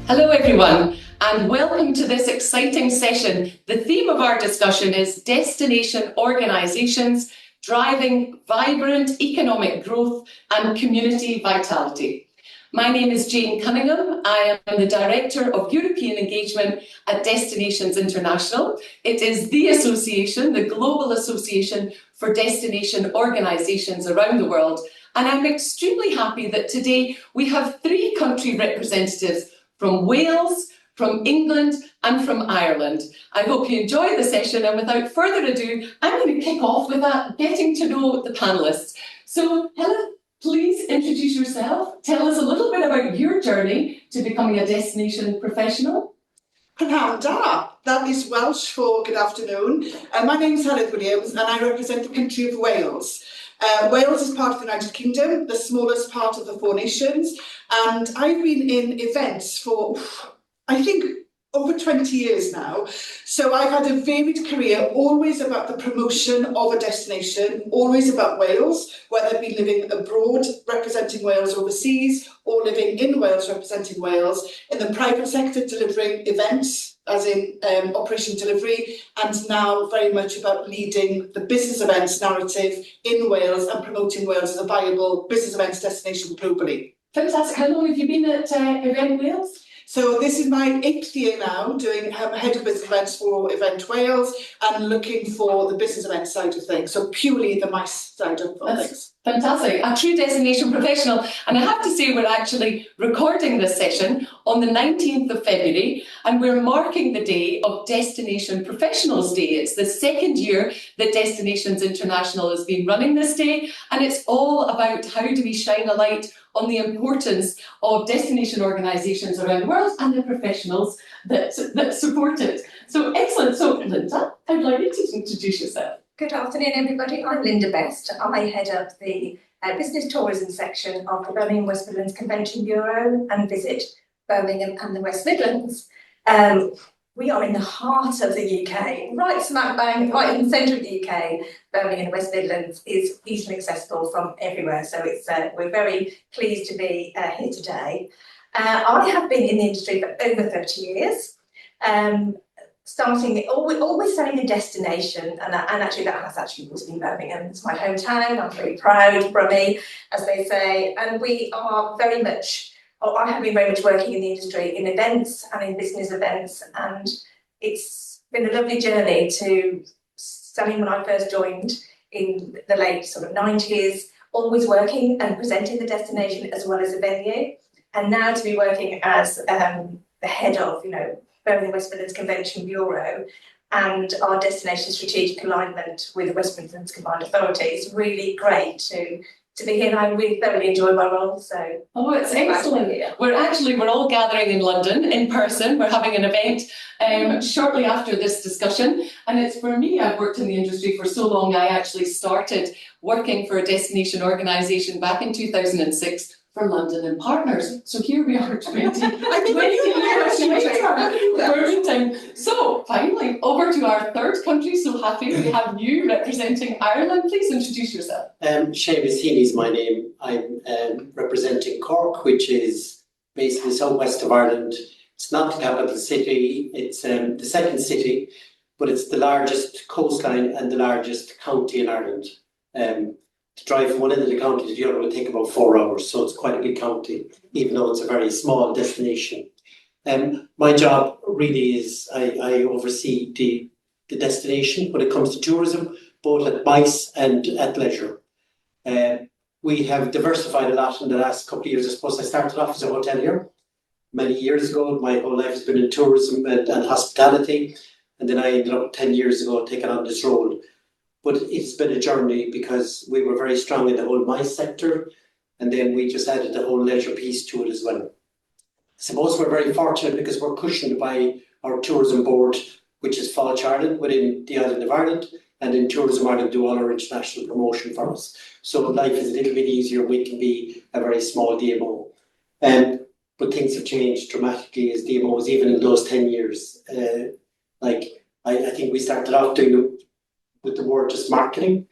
Hello everyone, and welcome to this exciting session. The theme of our discussion is Destination Organisations Driving Vibrant Economic Growth and Community Vitality. My name is Jane Cunningham. I am the Director of European Engagement at Destinations International. It is the association, the global association for destination organisations around the world. And I'm extremely happy that today we have 3 country representatives from Wales, from England and from Ireland. I hope you enjoy the session, and without further ado, I'm going to kick off with that getting to know the panellists. So Heledd, please introduce yourself. Tell us a little bit about your journey to becoming a destination professional. Cunningham, that is Welsh for good afternoon. My name is Heledd Williams and I represent the country of Wales. Wales is part of the United Kingdom, the smallest part of the 4 nations, and I've been in events for, I think, over 20 years now. So I've had a varied career, always about the promotion of a destination, always about Wales, whether it be living abroad representing Wales overseas or living in Wales representing Wales, in the private sector delivering events, as in operation delivery, and now very much about leading the business events narrative in Wales and promoting Wales as a viable business events destination globally. Fantastic. How long have you been at Event Wales? So this is my 8th year now, doing head of business events for Event Wales and looking for the business event side of things, so purely the MICE side of things. Fantastic, a true destination professional. And I have to say we're actually recording this session on the 19th of February and we're marking the day of Destination Professionals Day. It's the 2nd year that Destinations International has been running this day, and it's all about how do we shine a light on the importance of destination organisations around the world and the professionals that support it. So excellent. So Linda, I'd like you to introduce yourself. Good afternoon, everybody. I'm Linda Best. I head up the business tourism section of the Birmingham West Midlands Convention Bureau and Visit Birmingham and the West Midlands. We are in the heart of the UK, right smack bang, right in the centre of the UK. Birmingham and West Midlands is easily accessible from everywhere, so it's we're very pleased to be here today. I have been in the industry for over 30 years. Starting always selling a destination, and actually that has actually always been Birmingham. It's my hometown. I'm very proud, Brummie, as they say, and we are very much. I have been very much working in the industry in events and in business events, and it's been a lovely journey to starting when I first joined in the late sort of 90s, always working and presenting the destination as well as a venue, and now to be working as the head of, Birmingham West Midlands Convention Bureau and our destination strategic alignment with the West Midlands Combined Authority. It's really great to be here, and I really thoroughly enjoy my role. So it's excellent. We're all gathering in London in person. We're having an event shortly after this discussion, and it's for me. I've worked in the industry for so long. I actually started working for a destination organisation back in 2006. For London and Partners. So here we are, 20 years later. So finally, over to our 3rd country. So happy we have you representing Ireland. Please introduce yourself. Seamus Heaney is my name. I'm representing Cork, which is based in the southwest of Ireland. It's not the capital city, it's the 2nd city, but it's the largest coastline and the largest county in Ireland. To drive from one end of the county to the other will take about 4 hours, so it's quite a big county, even though it's a very small destination. My job really is I oversee the destination when it comes to tourism, both at MICE and at leisure. We have diversified a lot in the last couple of years. I suppose I started off as a hotelier many years ago. My whole life has been in tourism and hospitality, and then I ended up 10 years ago taking on this role. But it's been a journey because we were very strong in the whole MICE sector, and then we just added the whole leisure piece to it as well. I suppose we're very fortunate because we're cushioned by our tourism board, which is Fáilte Ireland within the island of Ireland, and in Tourism Ireland do all our international promotion for us. So life is a little bit easier. We can be a very small DMO. But things have changed dramatically as DMOs, even in those 10 years. I think we started off doing with the word just marketing,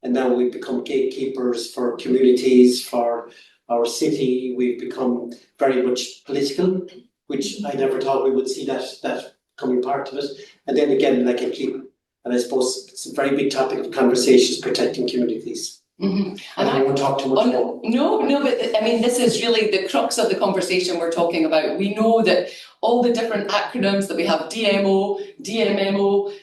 and now we've become gatekeepers for communities, for our city. We've become very much political, which I never thought we would see that coming part of it. And then again, like and I suppose it's a very big topic of conversation is protecting communities. Mm-hmm. And I won't talk too much more. No, but I mean, this is really the crux of the conversation we're talking about. We know that all the different acronyms that we have, DMO, DMMO,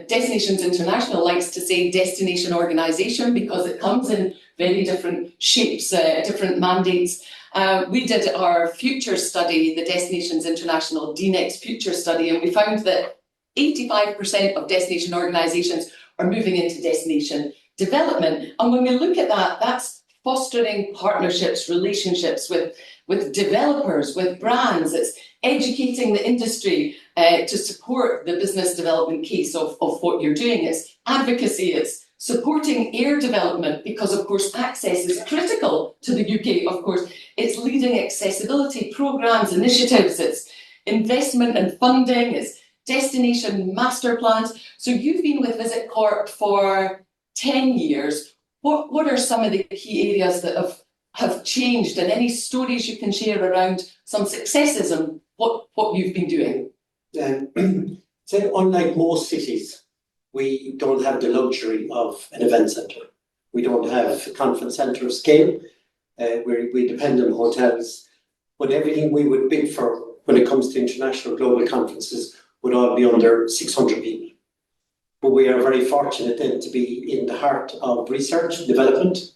Destinations International likes to say destination organisation because it comes in very different shapes, different mandates. We did our future study, the Destinations International DNext Futures Study, and we found that 85% of destination organisations are moving into destination development. And when we look at that, that's fostering partnerships, relationships with developers, with brands. It's educating the industry to support the business development case of what you're doing. It's advocacy, it's supporting air development because, of course, access is critical to the UK, of course. It's leading accessibility programmes, initiatives, it's investment and funding, it's destination master plans. So you've been with Visit Cork for 10 years. What are some of the key areas that have changed, and any stories you can share around some successes and what you've been doing? So unlike most cities, we don't have the luxury of an event centre. We don't have a conference centre of scale. We depend on hotels, but everything we would bid for when it comes to international global conferences would all be under 600 people. But we are very fortunate then to be in the heart of research and development,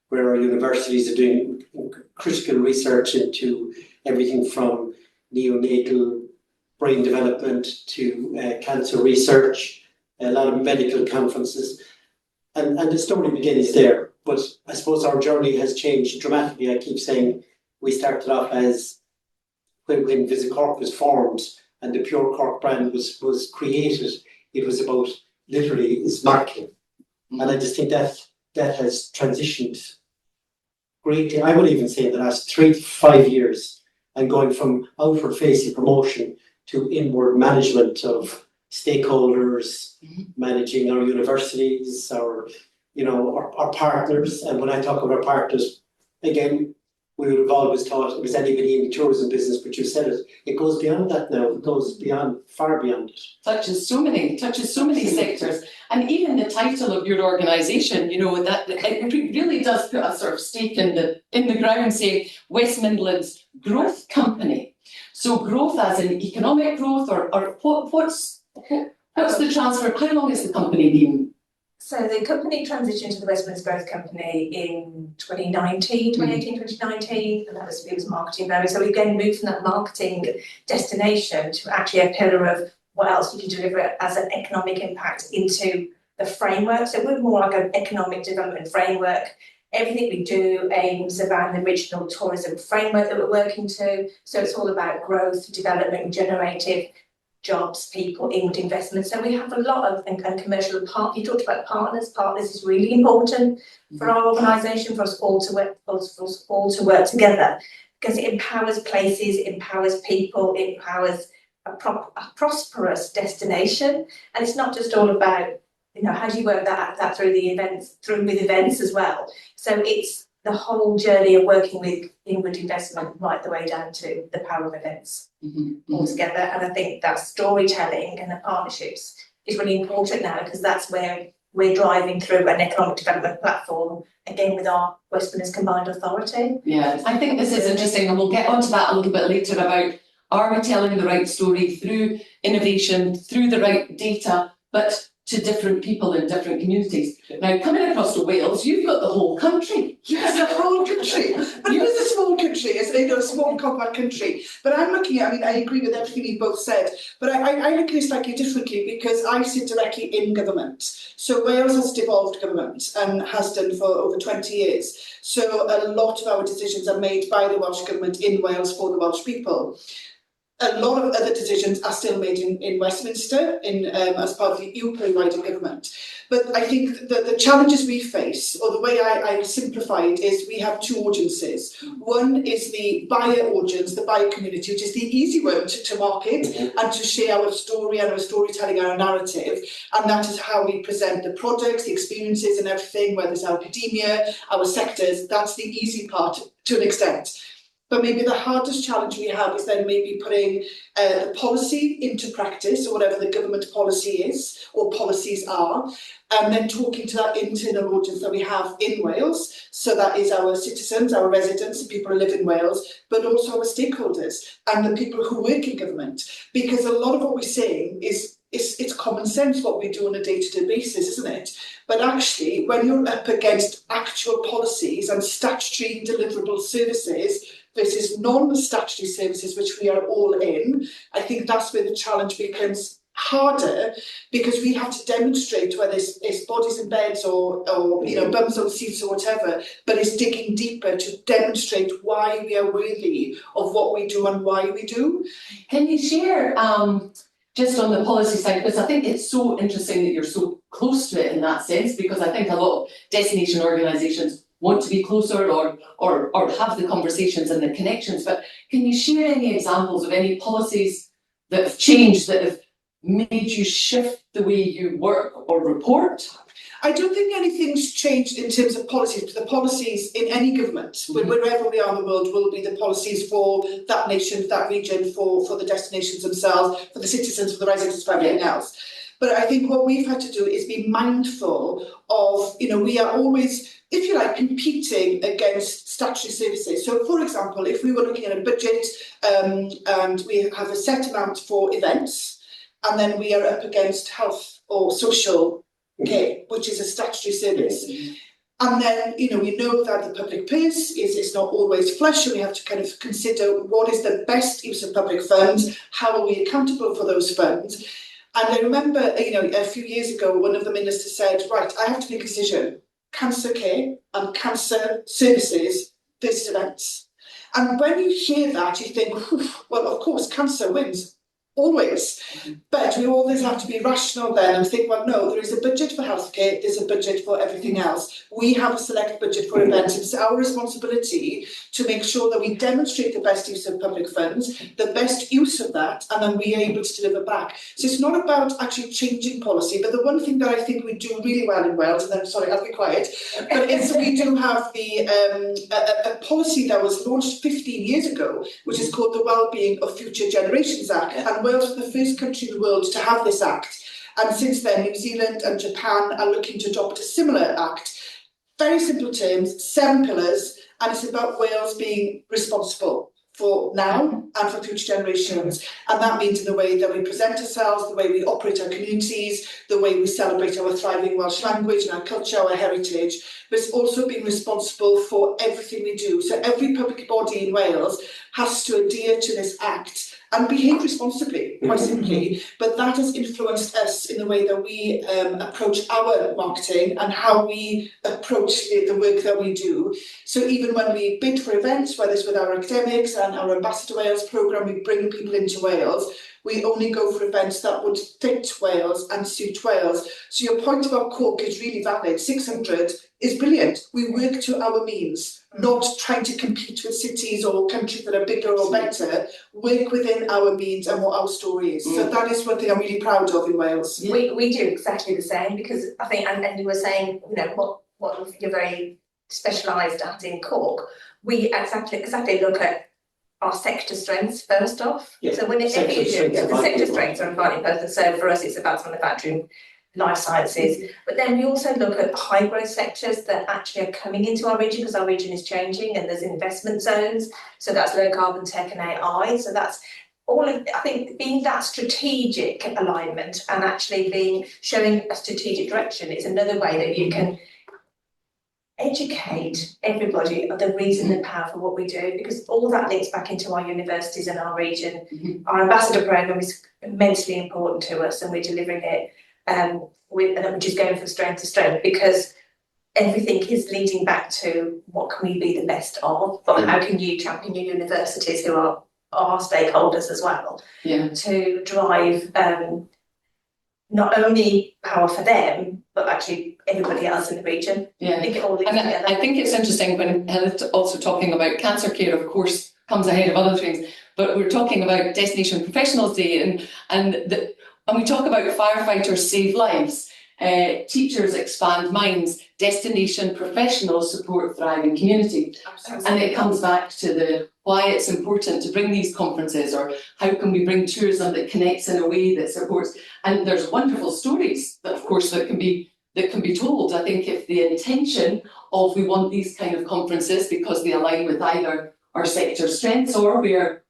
where our universities are doing critical research into everything from neonatal brain development to cancer research, a lot of medical conferences. And the story begins there. But I suppose our journey has changed dramatically. I keep saying we started off as when Visit Cork was formed and the Pure Cork brand was created, it was about literally its marketing. And I just think that has transitioned greatly. I would even say in the last 3 to 5 years, and going from outward facing promotion to inward management of stakeholders, managing our universities, our partners. And when I talk about our partners, again, we would have always thought it was anybody in the tourism business, but you said it goes beyond that now. It goes far beyond it. Touches so many sectors. And even the title of your organisation, that it really does put a sort of stake in the ground, saying West Midlands Growth Company. So growth as in economic growth, or what's the transfer? How long has the company been? So the company transitioned to the West Midlands Growth Company in 2018, 2019, and it was marketing very. So we again moved from that marketing destination to actually a pillar of what else we can deliver as an economic impact into the framework. So we're more like an economic development framework. Everything we do aims around the regional tourism framework that we're working to. So it's all about growth, development, generative jobs, people, inward investment. So we have a lot of and commercial part. You talked about partners. Partners is really important for our organisation, for us all to work together, because it empowers places, it empowers people, it empowers a prosperous destination. And it's not just all about how do you work that through the events, with events as well. So it's the whole journey of working with inward investment right the way down to the power of events altogether. And I think that storytelling and the partnerships is really important now, because that's where we're driving through an economic development platform, again with our West Midlands Combined Authority. Yeah, I think this is interesting, and we'll get onto that a little bit later about, are we telling the right story through innovation, through the right data, but to different people in different communities. Now, coming across to Wales, you've got the whole country. Yes, the whole country. It is a small country, it's a small compact country. But I'm looking at, I agree with everything you both said, but I look at it slightly differently because I sit directly in government. So Wales has devolved government and has done for over 20 years. So a lot of our decisions are made by the Welsh Government in Wales for the Welsh people. A lot of other decisions are still made in Westminster as part of the UK wider government. But I think that the challenges we face, or the way I simplify it, is we have two audiences. One is the buyer audience, the buyer community, which is the easy one to market and to share our story and our storytelling, our narrative. And that is how we present the products, the experiences and everything, whether it's our academia, our sectors. That's the easy part to an extent. But maybe the hardest challenge we have is then maybe putting the policy into practice, or whatever the government policy is, or policies are, and then talking to that internal audience that we have in Wales. So that is our citizens, our residents, the people who live in Wales, but also our stakeholders and the people who work in government. Because a lot of what we're saying is it's common sense what we do on a day-to-day basis, isn't it? But actually, when you're up against actual policies and statutory deliverable services versus non-statutory services, which we are all in, I think that's where the challenge becomes harder, because we have to demonstrate, whether it's bodies in beds or bums on seats or whatever, but it's digging deeper to demonstrate why we are worthy of what we do and why we do. Can you share just on the policy side, because I think it's so interesting that you're so close to it in that sense, because I think a lot of destination organisations want to be closer or have the conversations and the connections, but can you share any examples of any policies that have changed, that have made you shift the way you work or report? I don't think anything's changed in terms of policies, but the policies in any government, wherever we are in the world, will be the policies for that nation, that region, for the destinations themselves, for the citizens, for the residents, for everything else. But I think what we've had to do is be mindful of, we are always, if you like, competing against statutory services. So, for example, if we were looking at a budget and we have a set amount for events, and then we are up against health or social care, which is a statutory service. And then, we know that the public purse is not always flush, and we have to kind of consider what is the best use of public funds, how are we accountable for those funds. And I remember, a few years ago, one of the ministers said, right, I have to make a decision, cancer care and cancer services versus events. And when you hear that, you think, well, of course, cancer wins. Always. But we always have to be rational then and think, well, no, there is a budget for healthcare, there's a budget for everything else. We have a select budget for events. It's our responsibility to make sure that we demonstrate the best use of public funds, the best use of that, and then we are able to deliver back. So it's not about actually changing policy, but the one thing that I think we do really well in Wales, and then, sorry, I'll be quiet, but is we do have the a policy that was launched 15 years ago, which is called the Wellbeing of Future Generations Act. And Wales was the first country in the world to have this act. And since then, New Zealand and Japan are looking to adopt a similar act. Very simple terms, 7 pillars, and it's about Wales being responsible for now and for future generations. And that means in the way that we present ourselves, the way we operate our communities, the way we celebrate our thriving Welsh language and our culture, our heritage, but it's also being responsible for everything we do. So every public body in Wales has to adhere to this act and behave responsibly, quite simply. But that has influenced us in the way that we approach our marketing and how we approach the work that we do. So even when we bid for events, whether it's with our academics and our Ambassador Wales programme, we bring people into Wales, we only go for events that would fit Wales and suit Wales. So your point about Cork is really valid. 600 is brilliant. We work to our means, not trying to compete with cities or countries that are bigger or better. Work within our means and what our story is. So that is one thing I'm really proud of in Wales. We do exactly the same, because I think, and you were saying, what you're very specialised at in Cork. We exactly look at our sector strengths first off. Yeah. So when the sector strengths are inviting person. So for us, it's about manufacturing, life sciences, but then we also look at high growth sectors that actually are coming into our region, because our region is changing and there's investment zones. So that's low carbon tech and AI. So that's all of, I think, being that strategic alignment and actually showing a strategic direction is another way that you can educate everybody of the reason and power for what we do, because all that links back into our universities and our region. Our ambassador programme is immensely important to us, and we're delivering it and we're just going from strength to strength, because everything is leading back to what can we be the best of, but how can you champion your universities, who are our stakeholders as well, to drive not only power for them, but actually everybody else in the region. I think it's interesting when Heled's also talking about cancer care, of course, comes ahead of other things, but we're talking about Destination Professionals Day and we talk about firefighters save lives. teachers expand minds, destination professionals support thriving community. Absolutely. And it comes back to why it's important to bring these conferences, or how can we bring tourism that connects in a way that supports. And there's wonderful stories that, of course, that can be told. I think if the intention of we want these kind of conferences because they align with either our sector strengths or where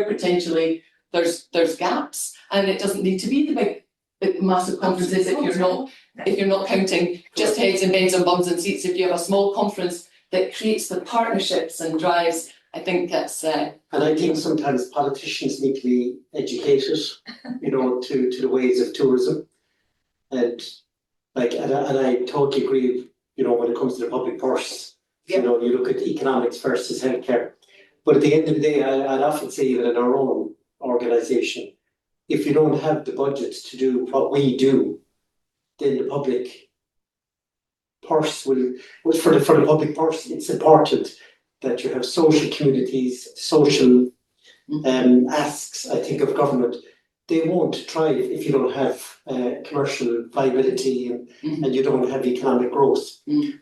potentially there's gaps, and it doesn't need to be the big massive conferences if you're not counting just heads and beds and bums and seats. If you have a small conference that creates the partnerships and drives, I think that's and I think sometimes politicians need to be educated, to the ways of tourism. And I totally agree, when it comes to the public purse, you look at economics versus healthcare. But at the end of the day, I'd often say, even in our own organisation, if you don't have the budget to do what we do, then the public purse for the public purse, it's important that you have social communities, social asks, I think, of government. They won't thrive if you don't have commercial viability and you don't have economic growth.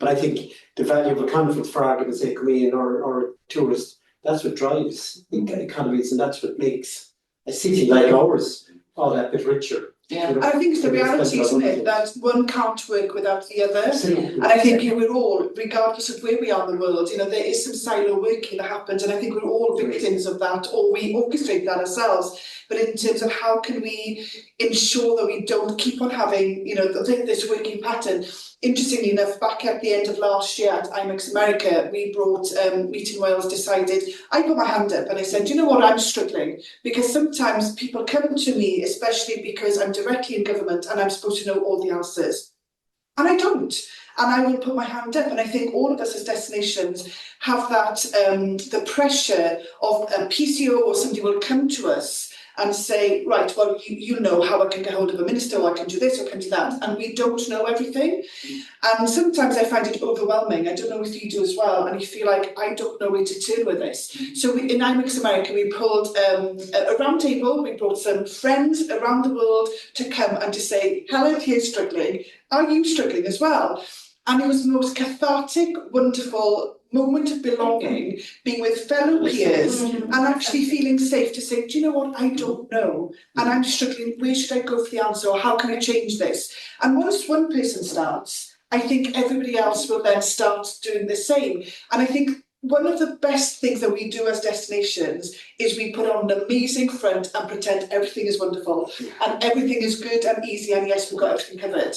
But I think the value of a conference, for argument's sake, or tourists, that's what drives economies, and that's what makes a city like ours all that bit richer. Yeah. I think it's the reality, isn't it, that one can't work without the other. Absolutely. And I think we're all, regardless of where we are in the world, there is some silo working that happens, and I think we're all victims of that, or we orchestrate that ourselves. But in terms of how can we ensure that we don't keep on having, this working pattern. Interestingly enough, back at the end of last year at IMEX America, we brought Meeting Wales decided, I put my hand up and I said, you know what, I'm struggling, because sometimes people come to me, especially because I'm directly in government and I'm supposed to know all the answers. And I don't. And I will put my hand up, and I think all of us as destinations have that, the pressure of a PCO or somebody will come to us and say, right, well, you know how I can get hold of a minister, or I can do this, or I can do that, and we don't know everything. And sometimes I find it overwhelming. I don't know if you do as well, and you feel like, I don't know where to turn with this. So in IMEX America, we pulled a round table. We brought some friends around the world to come and to say, Heledd, here's struggling. Are you struggling as well? And it was the most cathartic, wonderful moment of belonging, being with fellow peers and actually feeling safe to say, do you know what, I don't know, and I'm struggling, where should I go for the answer, or how can I change this? And once one person starts, I think everybody else will then start doing the same. And I think one of the best things that we do as destinations is we put on an amazing front and pretend everything is wonderful and everything is good and easy, and yes, we've got everything covered.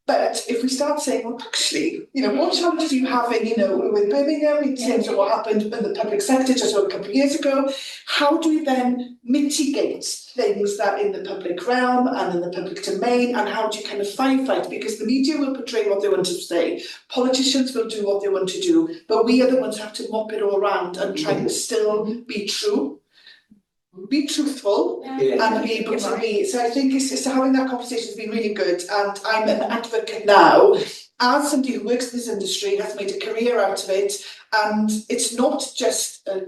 But if we start saying, well, actually, what challenges are you having, with Birmingham in terms of what happened in the public sector just a couple of years ago? How do we then mitigate things that in the public realm and in the public domain, and how do you kind of firefight? Because the media will portray what they want to say, politicians will do what they want to do, but we are the ones who have to mop it all around and try to still be true. Be truthful and be able to be. So I think it's having that conversation has been really good, and I'm an advocate now, as somebody who works in this industry, has made a career out of it, and it's not just a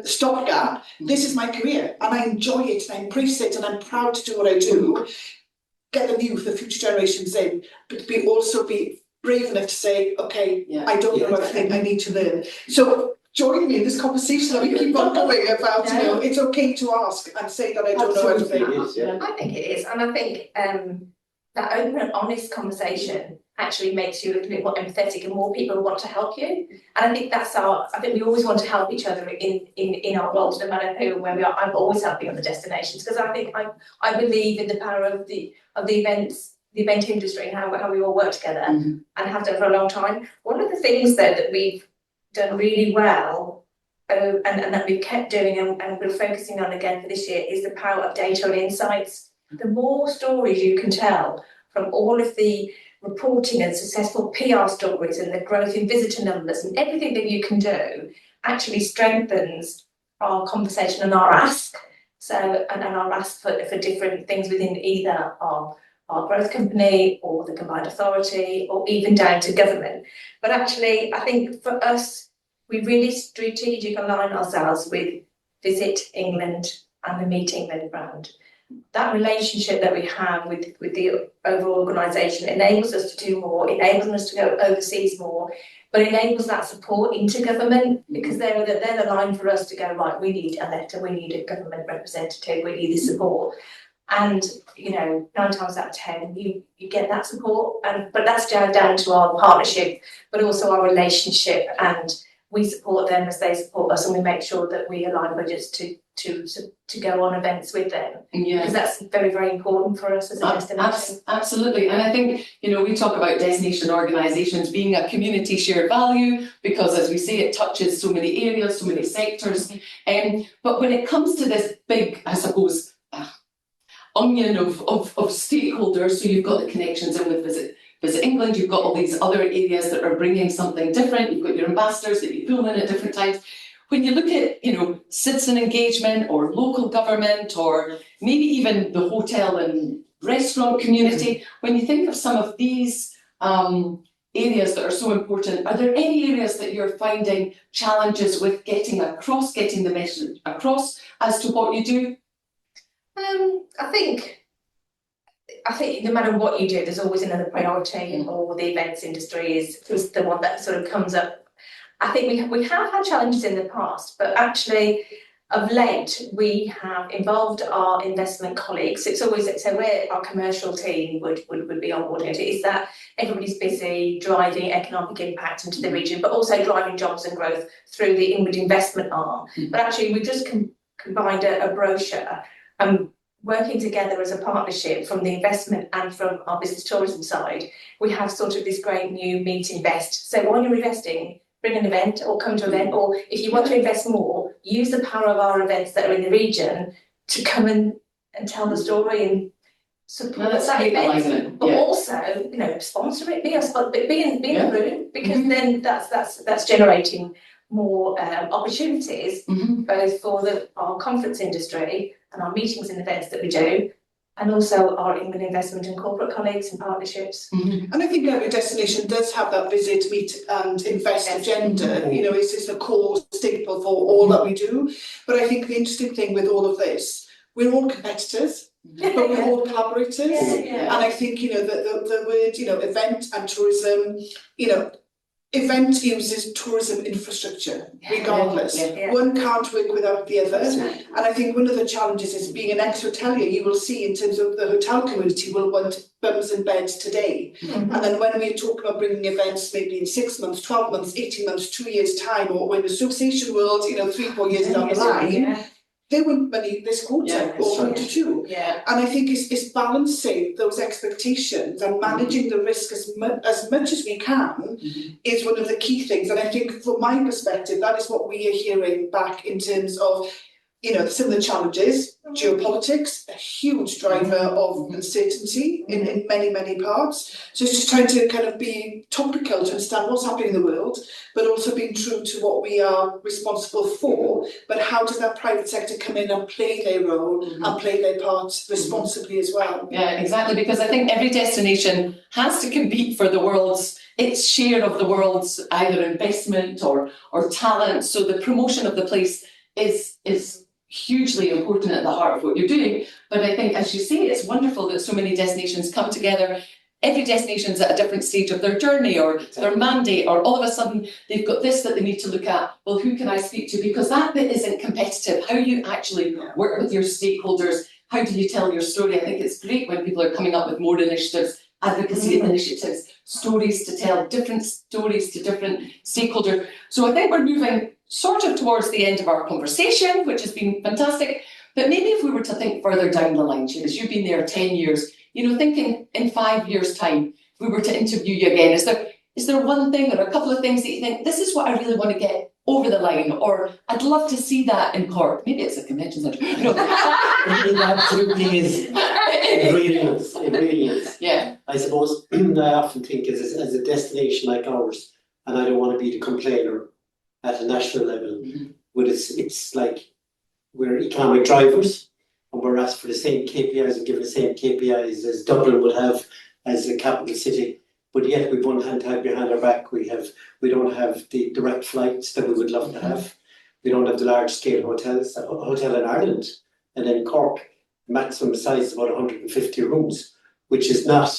stopgap. This is my career, and I enjoy it, and I embrace it, and I'm proud to do what I do. Get the youth, the future generations in, but also be brave enough to say, okay, I don't know everything, I need to learn. So join me in this conversation that we keep on going about, it's okay to ask and say that I don't know everything. I think it is, and I think that open and honest conversation actually makes you a little bit more empathetic, and more people want to help you. And I think I think we always want to help each other in our roles, no matter who and where we are. I'm always helping other destinations, because I think I believe in the power of the event industry and how we all work together and have done for a long time. One of the things that we've done really well and that we've kept doing and we're focusing on again for this year is the power of data and insights. The more stories you can tell from all of the reporting and successful PR stories and the growth in visitor numbers and everything that you can do actually strengthens our conversation and our ask. So and our ask for different things within either our growth company or the combined authority or even down to government. But actually, I think for us, we really strategically align ourselves with Visit England and the Meet England brand. that relationship that we have with the overall organisation enables us to do more, enables us to go overseas more, but enables that support into government, because they're the line for us to go, right, we need a letter, we need a government representative, we need the support. And, 9 times out of 10, you get that support, but that's down to our partnership, but also our relationship, and we support them as they support us, and we make sure that we align budgets to go on events with them. Yeah. Because that's very, very important for us as a destination. Absolutely. And I think, we talk about destination organisations being a community shared value because, as we say, it touches so many areas, so many sectors. But when it comes to this big, I suppose, onion of stakeholders, so you've got the connections in with Visit England, you've got all these other areas that are bringing something different, you've got your ambassadors that you pull in at different times. When you look at, citizen engagement or local government or maybe even the hotel and restaurant community, when you think of some of these areas that are so important, are there any areas that you're finding challenges with getting the message across as to what you do? I think no matter what you do, there's always another priority, or the events industry is the one that sort of comes up. I think we have had challenges in the past, but actually of late we have involved our investment colleagues. It's always where our commercial team would be on board. It is that everybody's busy driving economic impact into the region, but also driving jobs and growth through the inward investment arm. But actually we just combined a brochure working together as a partnership from the investment and from our business tourism side. We have sort of this great new meet invest. So while you're investing, bring an event or come to an event, or if you want to invest more, use the power of our events that are in the region to come and tell the story and support that event. But also, sponsor it, be in the room, because then that's generating more opportunities, both for our conference industry and our meetings and events that we do, and also our England investment and corporate colleagues and partnerships. And I think every destination does have that visit, meet and invest agenda. It's a core staple for all that we do. But I think the interesting thing with all of this, we're all competitors, but we're all collaborators. And I think, the word, event and tourism, event uses tourism infrastructure, regardless. One can't work without the other. And I think one of the challenges is being an ex-hotelier, you will see in terms of the hotel community will want bums and beds today. And then when we talk about bringing events maybe in 6 months, 12 months, 18 months, 2 years time, or when the association world, 3-4 years down the line, they want money this quarter or quarter two. And I think it's balancing those expectations and managing the risk as much as we can is one of the key things. And I think from my perspective, that is what we are hearing back in terms of, some of the challenges. Geopolitics, a huge driver of uncertainty in many, many parts. So it's just trying to kind of be topical to understand what's happening in the world, but also being true to what we are responsible for. But how does that private sector come in and play their role and play their part responsibly as well? Yeah, exactly. Because I think every destination has to compete for its share of the world's either investment or talent. So the promotion of the place is hugely important at the heart of what you're doing. But I think, as you say, it's wonderful that so many destinations come together. Every destination's at a different stage of their journey or their mandate, or all of a sudden they've got this that they need to look at. Well, who can I speak to? Because that bit isn't competitive. How you actually work with your stakeholders, how do you tell your story? I think it's great when people are coming up with more initiatives, advocacy initiatives, stories to tell, different stories to different stakeholders. So I think we're moving sort of towards the end of our conversation, which has been fantastic. But maybe if we were to think further down the line, Seamus, you've been there 10 years, thinking in 5 years' time, if we were to interview you again, is there one thing or a couple of things that you think, this is what I really want to get over the line, or I'd love to see that in Cork? Maybe it's a convention centre. It absolutely is. It really is. Yeah. I suppose I often think as a destination like ours, and I don't want to be the complainer at a national level, but it's like we're economic drivers and we're asked for the same KPIs and given the same KPIs as Dublin would have as a capital city. But yet we've one hand tied behind our back. We don't have the direct flights that we would love to have. We don't have the large scale hotels, a hotel in Ireland and then Cork maximum size is about 150 rooms, which is not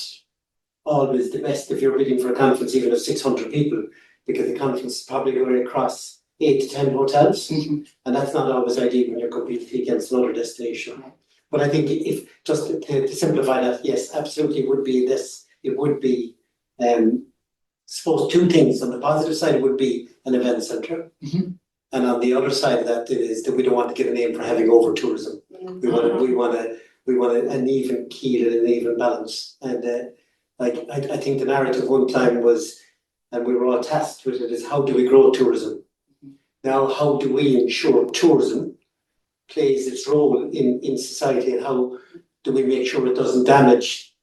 always the best if you're bidding for a conference even of 600 people, because the conference is probably going across 8 to 10 hotels, and that's not always ideal when you're competing against another destination. But I think if just to simplify that, yes, absolutely it would be this. It would be, suppose two things. On the positive side, it would be an event centre, and on the other side of that is that we don't want to get a name for having over tourism. We want an even keel and an even balance. And I think the narrative one time was, and we were all tasked with it, is how do we grow tourism? Now, how do we ensure tourism plays its role in society, and how do we make sure it doesn't damage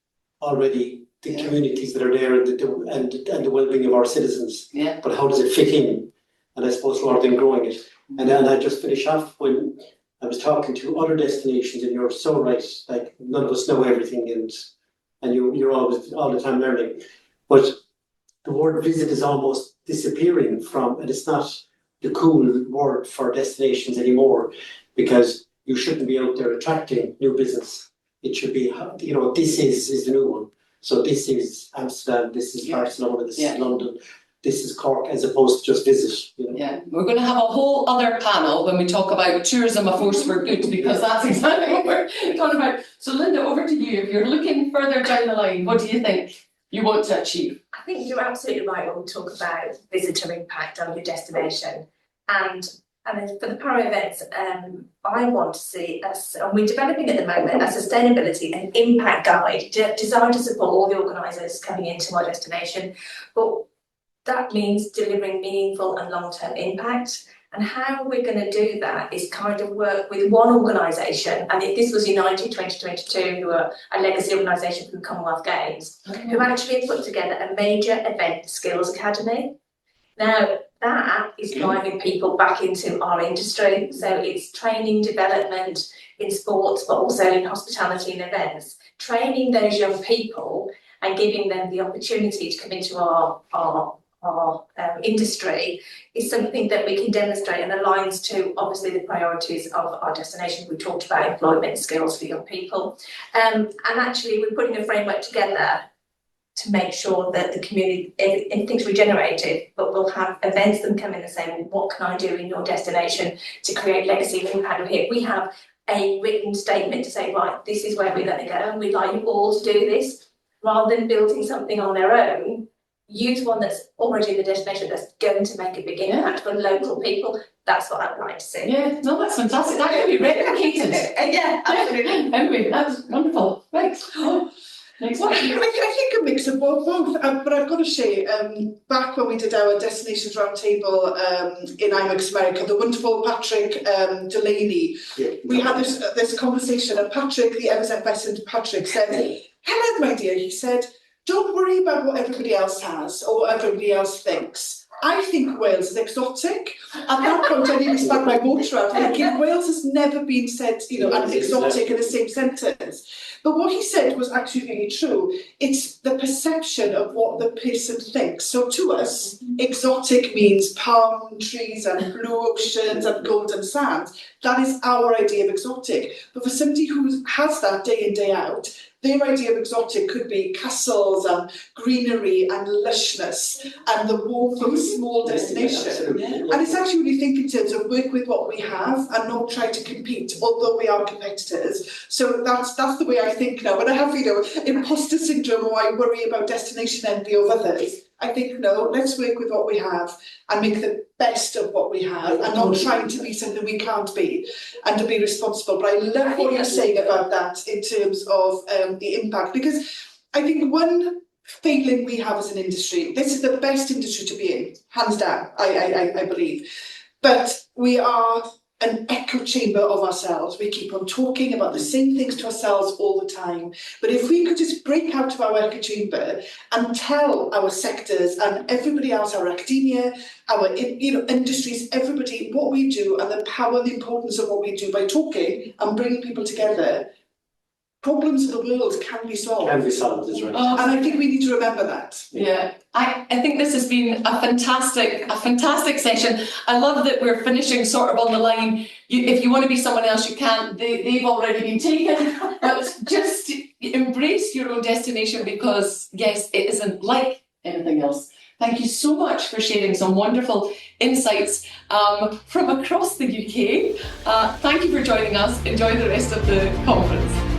already the communities that are there and the well-being of our citizens? Yeah. But how does it fit in? And I suppose rather than growing it. And then I just finish off when I was talking to other destinations, and you're so right, like none of us know everything, and you're always all the time learning. But the word visit is almost disappearing from, and it's not the cool word for destinations anymore, because you shouldn't be out there attracting new business. It should be, this is the new one. So this is Amsterdam, this is Barcelona, this is London, this is Cork, as opposed to just visit. Yeah, we're going to have a whole other panel when we talk about tourism, a force for good, because that's exactly what we're talking about. So Linda, over to you. If you're looking further down the line, what do you think you want to achieve? I think you're absolutely right when we talk about visitor impact on your destination. And for the Para events, I want to see us, and we're developing at the moment, a sustainability and impact guide designed to support all the organisers coming into our destination. But that means delivering meaningful and long-term impact. And how we're going to do that is kind of work with one organisation, and this was United 2022, who are a legacy organisation from the Commonwealth Games, who actually put together a major event skills academy. Now, that is driving people back into our industry. So it's training development in sports, but also in hospitality and events, training those young people and giving them the opportunity to come into our industry is something that we can demonstrate and aligns to obviously the priorities of our destination. We talked about employment skills for young people, and actually we're putting a framework together to make sure that the community, everything's regenerated, but we'll have events that come in and say, well, what can I do in your destination to create legacy and impact here? We have a written statement to say, right, this is where we're going to go, and we'd like you all to do this, rather than building something on their own. Use one that's already in the destination that's going to make a big impact for local people. That's what I would like to see. Yeah, no, that's fantastic. That can be replicated. Yeah, absolutely. Anyway, that's wonderful. Thanks. Next one. I think a mix of both. But I've got to say, back when we did our Destinations Roundtable in IMEX America, the wonderful Patrick Delaney, we had this conversation, and Patrick, the Everest Investment Patrick, said, "Heledd, my dear," he said, "don't worry about what everybody else has or what everybody else thinks. I think Wales is exotic." At that point, I nearly spat my water out, thinking Wales has never been said, and exotic in the same sentence. But what he said was actually really true. It's the perception of what the person thinks. So to us, exotic means palm trees and blue oceans and golden sands. That is our idea of exotic. But for somebody who has that day in, day out, their idea of exotic could be castles and greenery and lushness and the warmth of a small destination. And it's actually when you think in terms of work with what we have and not try to compete, although we are competitors. So that's the way I think now. When I have, imposter syndrome, or I worry about destination envy of others, I think, no, let's work with what we have and make the best of what we have, and not trying to be something we can't be, and to be responsible. But I love what you're saying about that in terms of the impact, because I think one failing we have as an industry, this is the best industry to be in, hands down, I believe, but we are an echo chamber of ourselves. We keep on talking about the same things to ourselves all the time. But if we could just break out of our echo chamber and tell our sectors and everybody else, our academia, our industries, everybody, what we do and the power and the importance of what we do by talking and bringing people together, problems of the world can be solved. Can be solved, is right. Oh, And I think we need to remember that. yeah, I think this has been a fantastic session. I love that we're finishing sort of on the line. If you want to be someone else, you can. They've already been taken. But just embrace your own destination, because yes, it isn't like anything else. Thank you so much for sharing some wonderful insights from across the UK. Thank you for joining us. Enjoy the rest of the conference.